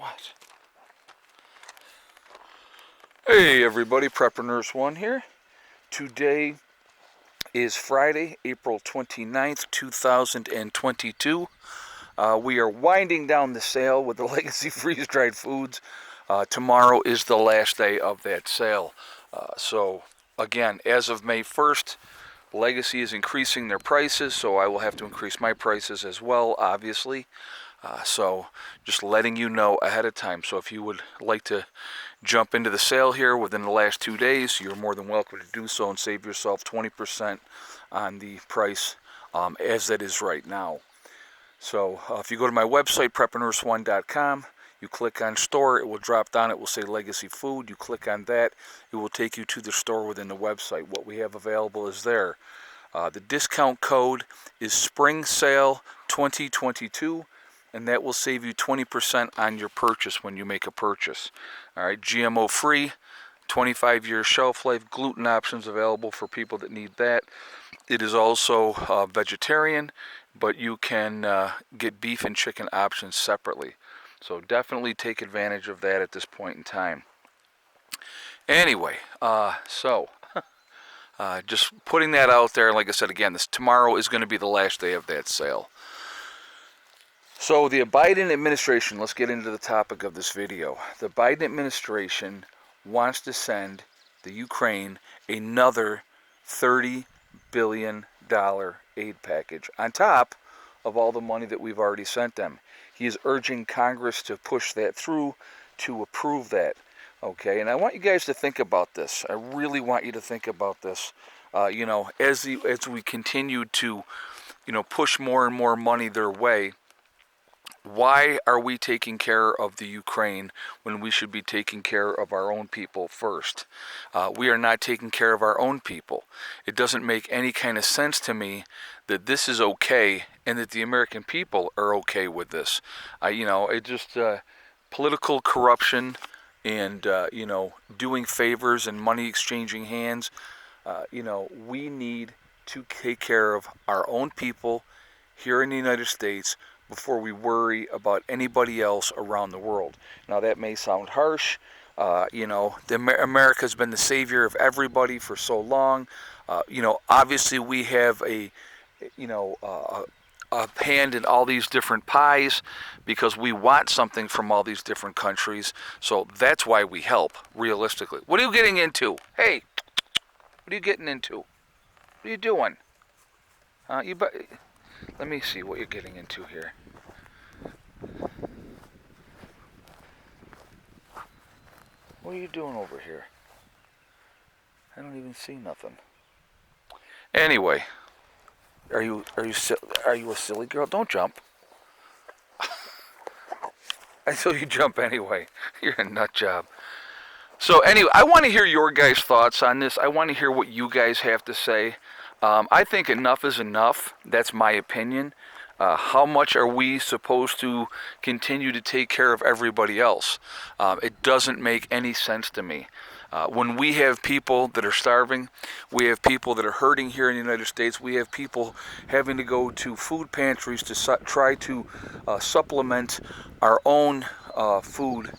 What? Hey everybody, Prepper Nurse 1 here. Today is Friday, April 29th, 2022. We are winding down the sale with the Legacy Freeze-Dried Foods. Tomorrow is the last day of that sale. So again, as of May 1st, Legacy is increasing their prices, so I will have to increase my prices as well, obviously. So just letting you know ahead of time. So if you would like to jump into the sale here within the last 2 days, you're more than welcome to do so and save yourself 20% on the price as that is right now. So if you go to my website, preppernurse1.com, you click on store, it will drop down, it will say Legacy Food. You click on that, it will take you to the store within the website. What we have available is there. The discount code is Spring Sale 2022. And that will save you 20% on your purchase when you make a purchase. All right, GMO free, 25-year shelf life, gluten options available for people that need that. It is also vegetarian, but you can get beef and chicken options separately. So definitely take advantage of that at this point in time. Anyway, just putting that out there. Like I said, again, tomorrow is going to be the last day of that sale. So the Biden administration, let's get into the topic of this video. The Biden administration wants to send the Ukraine another $30 billion aid package on top of all the money that we've already sent them. He is urging Congress to push that through to approve that. Okay, and I want you guys to think about this. I really want you to think about this. As we continue to, push more and more money their way. Why are we taking care of the Ukraine when we should be taking care of our own people first? We are not taking care of our own people. It doesn't make any kind of sense to me that this is okay and that the American people are okay with this. Political corruption and, doing favors and money exchanging hands. We need to take care of our own people here in the United States before we worry about anybody else around the world. Now that may sound harsh. America's been the savior of everybody for so long. Obviously we have a hand in all these different pies because we want something from all these different countries. So that's why we help, realistically. What are you getting into? Hey, what are you getting into? What are you doing? Let me see what you're getting into here. What are you doing over here? I don't even see nothing. Anyway, are you a silly girl? Don't jump. Until you jump anyway. You're a nut job. So anyway, I want to hear your guys' thoughts on this. I want to hear what you guys have to say. I think enough is enough. That's my opinion. How much are we supposed to continue to take care of everybody else? It doesn't make any sense to me. When we have people that are starving, we have people that are hurting here in the United States, we have people having to go to food pantries to try to supplement our own food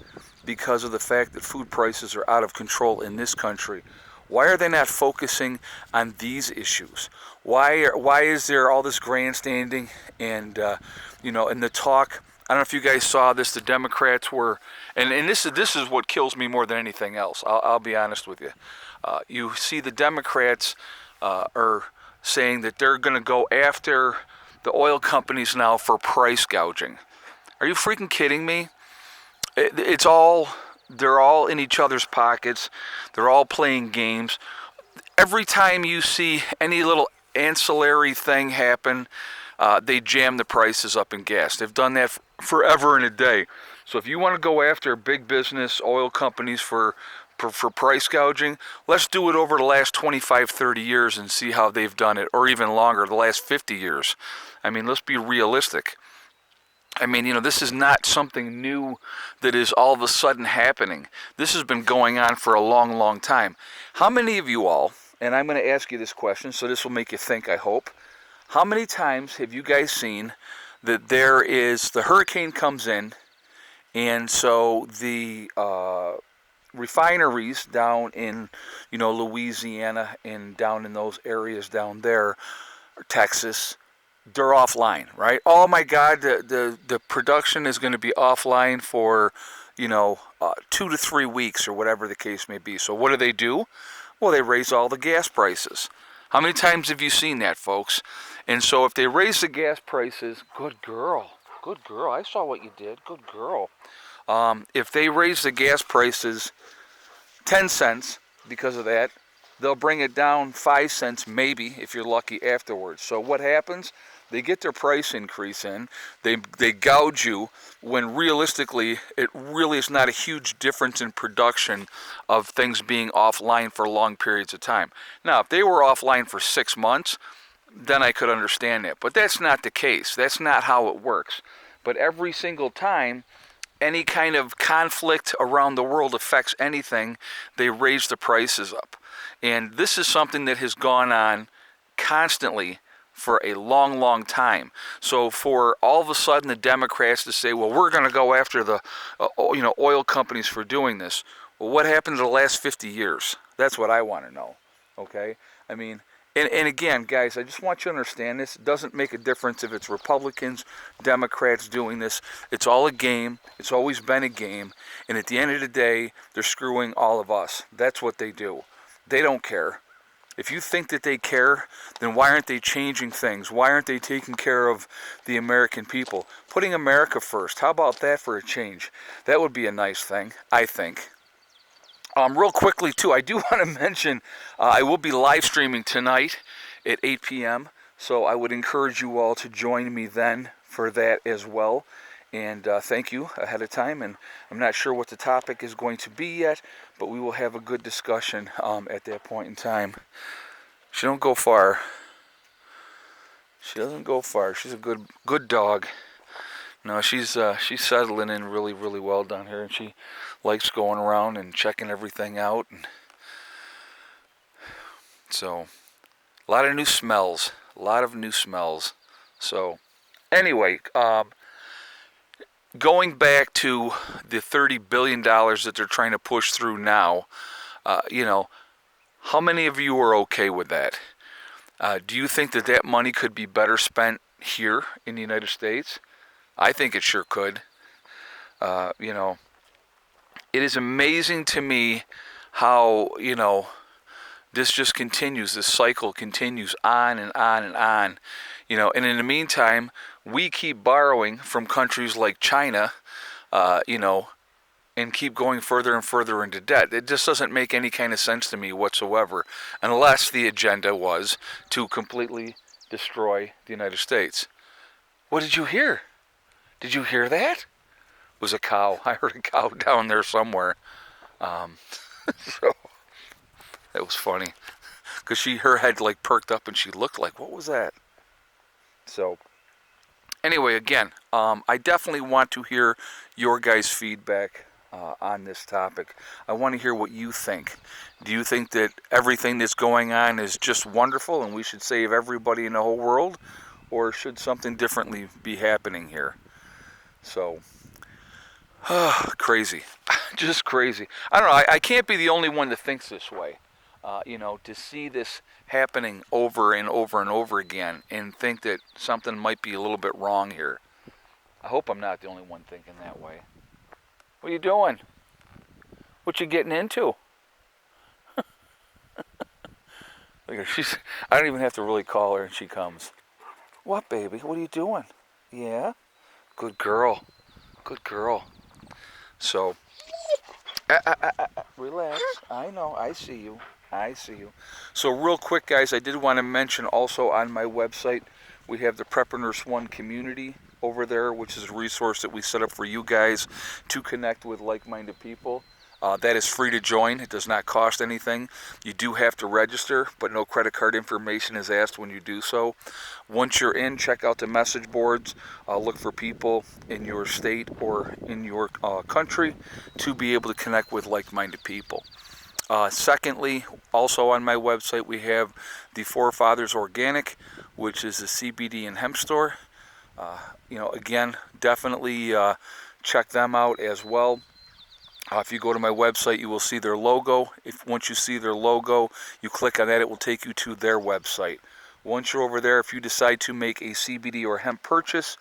because of the fact that food prices are out of control in this country. Why are they not focusing on these issues? Why is there all this grandstanding and and the talk? I don't know if you guys saw this. The Democrats were, and this is what kills me more than anything else. I'll be honest with you. You see the Democrats are saying that they're going to go after the oil companies now for price gouging. Are you freaking kidding me? They're all in each other's pockets. They're all playing games. Every time you see any little ancillary thing happen, they jam the prices up in gas. They've done that forever and a day. So if you want to go after big business oil companies for price gouging, let's do it over the last 25, 30 years and see how they've done it, or even longer, the last 50 years. I mean, let's be realistic. I mean, this is not something new that is all of a sudden happening. This has been going on for a long, long time. How many of you all, and I'm going to ask you this question, so this will make you think, I hope. How many times have you guys seen that the hurricane comes in And so the refineries down in, Louisiana and down in those areas down there, Texas, they're offline, right? Oh my God, the production is going to be offline for, 2 to 3 weeks or whatever the case may be. So what do? Well, they raise all the gas prices. How many times have you seen that, folks? And so if they raise the gas prices, good girl, I saw what you did, good girl. If they raise the gas prices 10 cents because of that, they'll bring it down 5 cents maybe if you're lucky afterwards. So what happens? They get their price increase in, they gouge you when realistically it really is not a huge difference in production of things being offline for long periods of time. Now, if they were offline for 6 months, then I could understand that. But that's not the case. That's not how it works. But every single time any kind of conflict around the world affects anything, they raise the prices up. And this is something that has gone on constantly for a long, long time. So for all of a sudden the Democrats to say, well, we're going to go after the oil companies for doing this. Well, what happened in the last 50 years? That's what I want to know. Okay? I mean, and again, guys, I just want you to understand this. It doesn't make a difference if it's Republicans, Democrats doing this. It's all a game. It's always been a game. And at the end of the day, they're screwing all of us. That's what they do. They don't care. If you think that they care, then why aren't they changing things? Why aren't they taking care of the American people? Putting America first. How about that for a change? That would be a nice thing, I think. Real quickly, too, I do want to mention I will be live streaming tonight at 8 p.m., so I would encourage you all to join me then for that as well. And thank you ahead of time. And I'm not sure what the topic is going to be yet, but we will have a good discussion at that point in time. She don't go far. She doesn't go far. She's a good dog. No, she's settling in really, really well down here, and she likes going around and checking everything out. And so, a lot of new smells. So, anyway, going back to the $30 billion that they're trying to push through now, how many of you are okay with that? Do you think that money could be better spent here in the United States? I think it sure could. It is amazing to me how, this just continues, this cycle continues on and on and on. And in the meantime, we keep borrowing from countries like China, and keep going further and further into debt. It just doesn't make any kind of sense to me whatsoever, unless the agenda was to completely destroy the United States. What did you hear? Did you hear that? It was a cow. I heard a cow down there somewhere. So that was funny, because her head like perked up and she looked like, what was that? So anyway, again, I definitely want to hear your guys' feedback on this topic. I want to hear what you think. Do you think that everything that's going on is just wonderful and we should save everybody in the whole world? Or should something differently be happening here? So, crazy. Just crazy. I don't know. I can't be the only one that thinks this way. To see this happening over and over and over again and think that something might be a little bit wrong here. I hope I'm not the only one thinking that way. What are you doing? What you getting into? Look at her. I don't even have to really call her and she comes. What, baby? What are you doing? Yeah? Good girl. So, relax. I know. I see you. So real quick, guys, I did want to mention also on my website, we have the Prepper Nurse 1 community over there, which is a resource that we set up for you guys to connect with like-minded people. That is free to join. It does not cost anything. You do have to register, but no credit card information is asked when you do so. Once you're in, check out the message boards. Look for people in your state or in your country to be able to connect with like-minded people. Secondly, also on my website, we have the Forefathers Organic, which is a CBD and hemp store. Again, definitely check them out as well. If you go to my website, you will see their logo. Once you see their logo, you click on that, it will take you to their website. Once you're over there, if you decide to make a CBD or hemp purchase,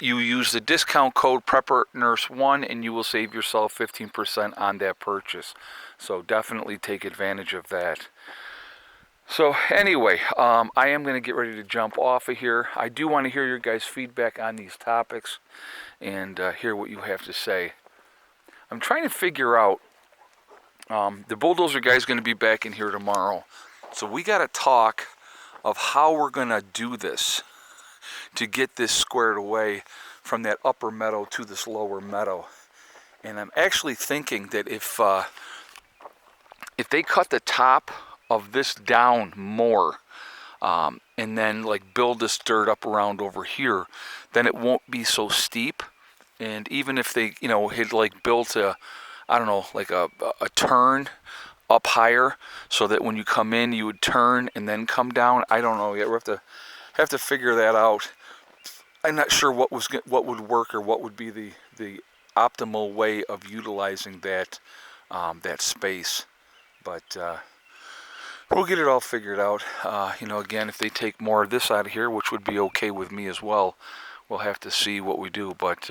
you use the discount code PrepperNurse1 and you will save yourself 15% on that purchase. So definitely take advantage of that. So anyway, I am going to get ready to jump off of here. I do want to hear your guys' feedback on these topics and hear what you have to say. I'm trying to figure out, the bulldozer guy's going to be back in here tomorrow. So we got to talk of how we're going to do this to get this squared away from that upper meadow to this lower meadow. And I'm actually thinking that if they cut the top of this down more, and then like build this dirt up around over here, then it won't be so steep. And even if they, had like built a, I don't know, like a turn up higher, so that when you come in, you would turn and then come down. I don't know yet. We have to figure that out. I'm not sure what would work or what would be the optimal way of utilizing that space, but we'll get it all figured out. Again, if they take more of this out of here, which would be okay with me as well, we'll have to see what we do. But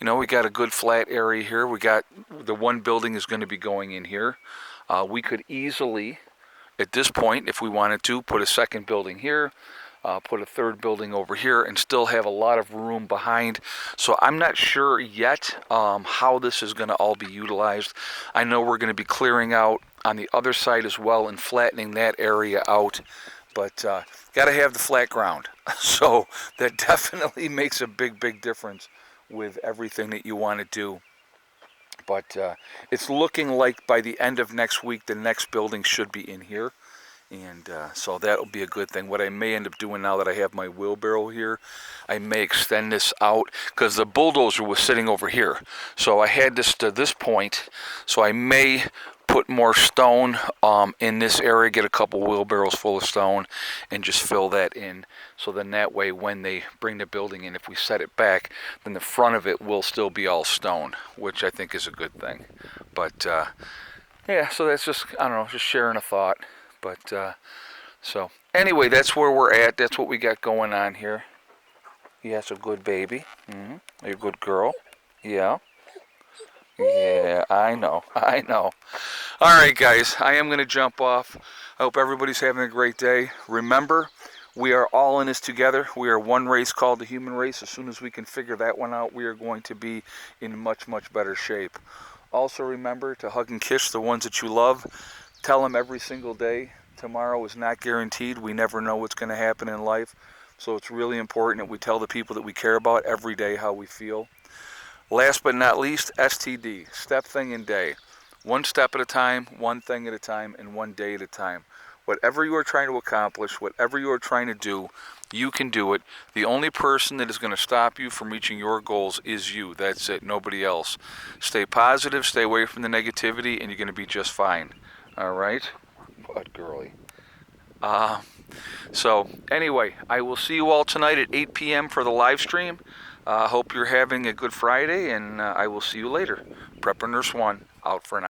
we got a good flat area here. We got the one building is going to be going in here. We could easily, at this point, if we wanted to, put a second building here, put a third building over here, and still have a lot of room behind. So I'm not sure yet how this is going to all be utilized. I know we're going to be clearing out on the other side as well and flattening that area out, but got to have the flat ground. So that definitely makes a big difference with everything that you want to do. But it's looking like by the end of next week, the next building should be in here. And so that'll be a good thing. What I may end up doing now that I have my wheelbarrow here, I may extend this out, because the bulldozer was sitting over here. So I had this to this point, so I may put more stone in this area, get a couple wheelbarrows full of stone, and just fill that in. So then that way, when they bring the building in, if we set it back, then the front of it will still be all stone, which I think is a good thing. But yeah, so that's just, I don't know, just sharing a thought. But so anyway, that's where we're at. That's what we got going on here. Yes, a good baby. You're a good girl. Yeah. Yeah, I know. All right, guys, I am going to jump off. I hope everybody's having a great day. Remember, we are all in this together. We are one race called the human race. As soon as we can figure that one out, we are going to be in much better shape. Also remember to hug and kiss the ones that you love. Tell them every single day, tomorrow is not guaranteed. We never know what's going to happen in life. So it's really important that we tell the people that we care about every day how we feel. Last but not least, STD, step, thing, and day. One step at a time, one thing at a time, and one day at a time. Whatever you are trying to accomplish, whatever you are trying to do, you can do it. The only person that is going to stop you from reaching your goals is you. That's it, nobody else. Stay positive, stay away from the negativity, and you're going to be just fine. All right? What girly. So anyway, I will see you all tonight at 8 p.m. for the live stream. Hope you're having a good Friday, and I will see you later. Prepper Nurse 1, out for now.